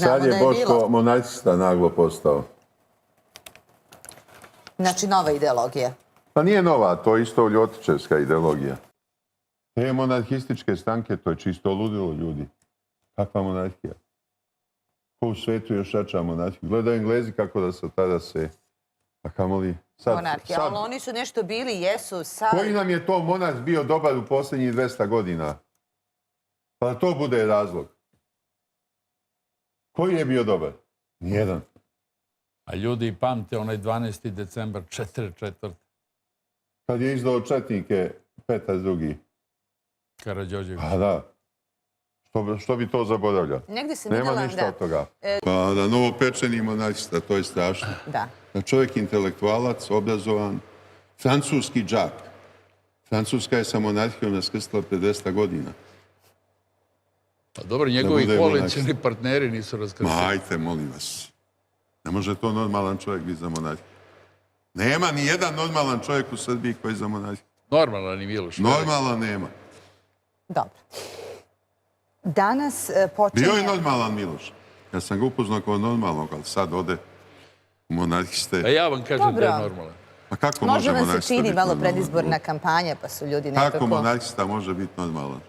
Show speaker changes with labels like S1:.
S1: znamo
S2: Sad
S1: da
S2: je
S1: je
S2: Boško
S1: bilo.
S2: monarhista naglo postao.
S1: Znači, nova ideologija.
S2: Pa nije nova, to je isto ljotićevska ideologija. Te monarhističke stranke, to je čisto ludilo, ljudi. Kakva monarhija? Ko u svetu još jača monarhiju? Gledaju Englezi kako da se tada se... A kamoli...
S1: Monarhija, ali oni su nešto bili, jesu, sad...
S2: Koji nam je to monarh bio dobar u posljednjih 200 godina? Pa da to bude razlog. Koji je bio dobar? Nijedan.
S3: A ljudi pamte onaj 12. decembar 44.
S2: Kad je izdao četnike Petar II.
S3: Karađorđević.
S2: Pa da. Što bi to zaboravljao?
S1: Negdje sam
S2: Nema
S1: vidjela,
S2: ništa
S1: da.
S2: od toga. Pa da novopečeni monarhista, to je strašno.
S1: Da.
S2: Da čovjek intelektualac, obrazovan, francuski džak. Francuska je sa monarhijom raskrstila 50 godina.
S3: Pa dobro, njegovi
S2: bude
S3: koalicijni partneri nisu
S2: Ma
S3: raskrstili.
S2: ajte, molim vas. Ne može to normalan čovjek biti za monarhiju. Nema ni jedan normalan čovjek u Srbiji koji je za monarhiju.
S3: Normalan i Miloš.
S2: Normalan nema.
S1: Dobro. Danas počinje...
S2: Bio je normalan Miloš. Ja sam ga upoznao kao normalnog, ali sad ode u monarhiste.
S3: A ja vam kažem
S1: Dobro.
S3: da je normalan.
S2: Pa kako može
S1: Možda vam se
S2: monarhista
S1: čini
S2: biti
S1: malo
S2: normalan?
S1: predizborna kampanja, pa su ljudi nekako...
S2: Kako monarhista može biti normalan?